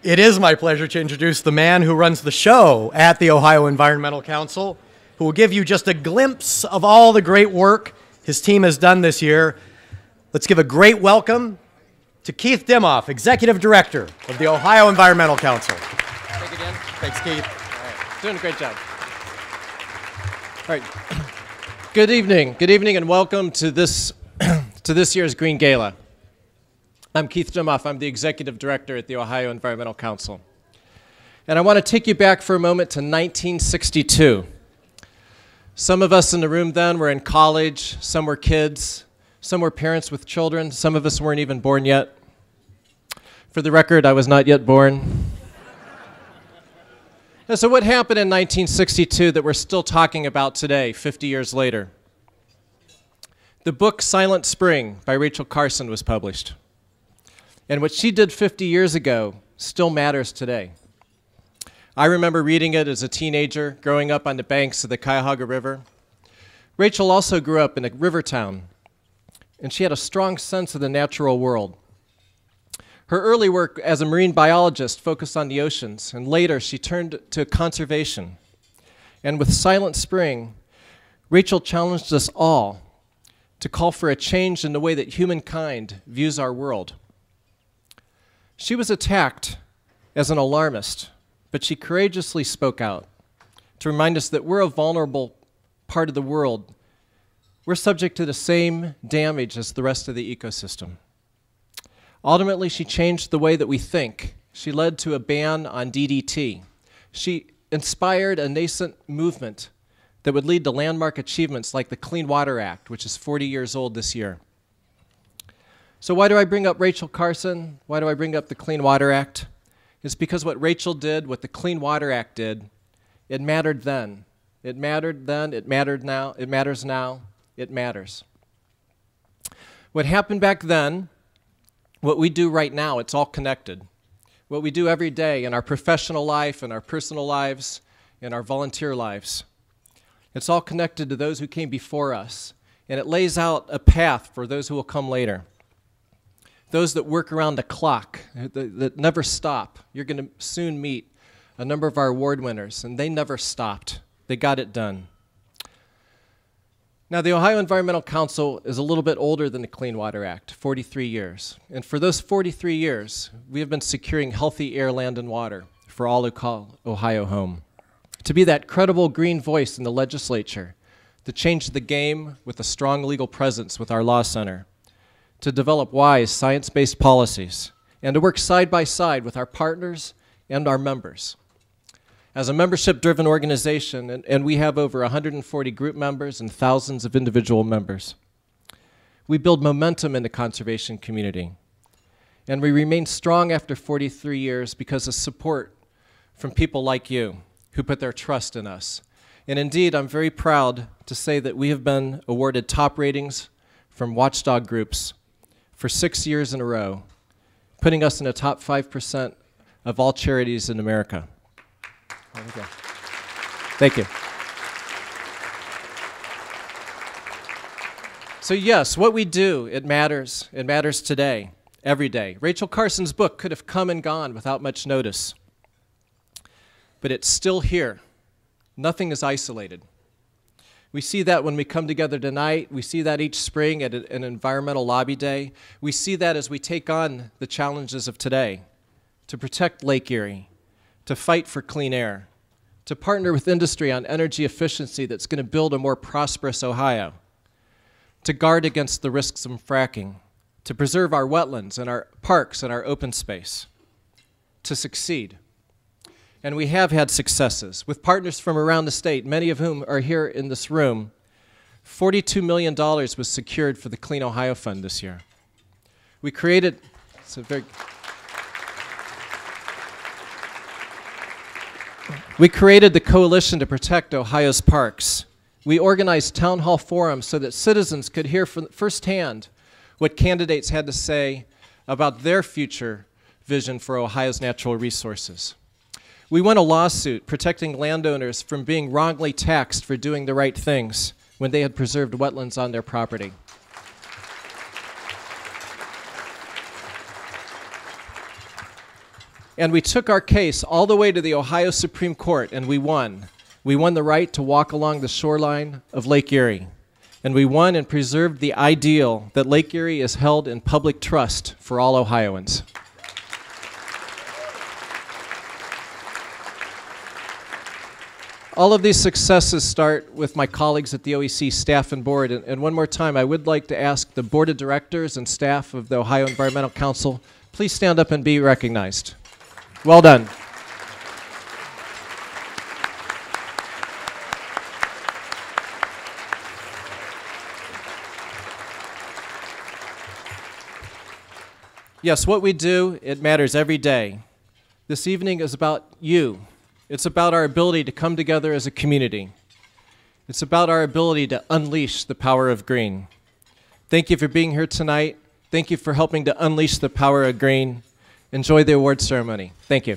It is my pleasure to introduce the man who runs the show at the Ohio Environmental Council, who will give you just a glimpse of all the great work his team has done this year. Let's give a great welcome to Keith Dimoff, Executive Director of the Ohio Environmental Council. Thank you, Dan. Thanks, Keith. All right. Doing a great job. All right. Good evening, and welcome to this year's Green Gala. I'm Keith Dimoff. I'm the Executive Director at the Ohio Environmental Council. And I want to take you back for a moment to 1962. Some of us in the room then were in college, some were kids, some were parents with children, some of us weren't even born yet. For the record, I was not yet born. And so what happened in 1962 that we're still talking about today, 50 years later? The book Silent Spring by Rachel Carson was published. And what she did 50 years ago still matters today. I remember reading it as a teenager, growing up on the banks of the Cuyahoga River. Rachel also grew up in a river town, and she had a strong sense of the natural world. Her early work as a marine biologist focused on the oceans, and later she turned to conservation. And with Silent Spring, Rachel challenged us all to call for a change in the way that humankind views our world. She was attacked as an alarmist, but she courageously spoke out to remind us that we're a vulnerable part of the world. We're subject to the same damage as the rest of the ecosystem. Ultimately, she changed the way that we think. She led to a ban on DDT. She inspired a nascent movement that would lead to landmark achievements like the Clean Water Act, which is 40 years old this year. So why do I bring up Rachel Carson? Why do I bring up the Clean Water Act? It's because what Rachel did, what the Clean Water Act did, it mattered then. It mattered then, it mattered now, it matters now, it matters. What happened back then, what we do right now, it's all connected. What we do every day in our professional life, in our personal lives, in our volunteer lives, it's all connected to those who came before us, and it lays out a path for those who will come later. Those that work around the clock, that never stop. You're going to soon meet a number of our award winners, and they never stopped. They got it done. Now, the Ohio Environmental Council is a little bit older than the Clean Water Act, 43 years. And for those 43 years, we have been securing healthy air, land, and water for all who call Ohio home. To be that credible green voice in the legislature, to change the game with a strong legal presence with our law center, to develop wise, science-based policies, and to work side by side with our partners and our members. As a membership-driven organization, and we have over 140 group members and thousands of individual members, we build momentum in the conservation community. And we remain strong after 43 years because of support from people like you who put their trust in us. And indeed, I'm very proud to say that we have been awarded top ratings from watchdog groups for 6 years in a row, putting us in the top 5% of all charities in America. There we go. Thank you. So yes, what we do, it matters. It matters today, every day. Rachel Carson's book could have come and gone without much notice, but it's still here. Nothing is isolated. We see that when we come together tonight. We see that each spring at an environmental lobby day. We see that as we take on the challenges of today, to protect Lake Erie, to fight for clean air, to partner with industry on energy efficiency that's going to build a more prosperous Ohio, to guard against the risks of fracking, to preserve our wetlands and our parks and our open space, to succeed. And we have had successes with partners from around the state, many of whom are here in this room. $42 million was secured for the Clean Ohio Fund this year. We created, we created the Coalition to Protect Ohio's Parks. We organized town hall forums so that citizens could hear firsthand what candidates had to say about their future vision for Ohio's natural resources. We won a lawsuit protecting landowners from being wrongly taxed for doing the right things when they had preserved wetlands on their property. And we took our case all the way to the Ohio Supreme Court, and we won. We won the right to walk along the shoreline of Lake Erie. And we won and preserved the ideal that Lake Erie is held in public trust for all Ohioans. All of these successes start with my colleagues at the OEC staff and board. And one more time, I would like to ask the board of directors and staff of the Ohio Environmental Council, please stand up and be recognized. Well done. Yes, what we do, it matters every day. This evening is about you. It's about our ability to come together as a community. It's about our ability to unleash the power of green. Thank you for being here tonight. Thank you for helping to unleash the power of green. Enjoy the award ceremony. Thank you.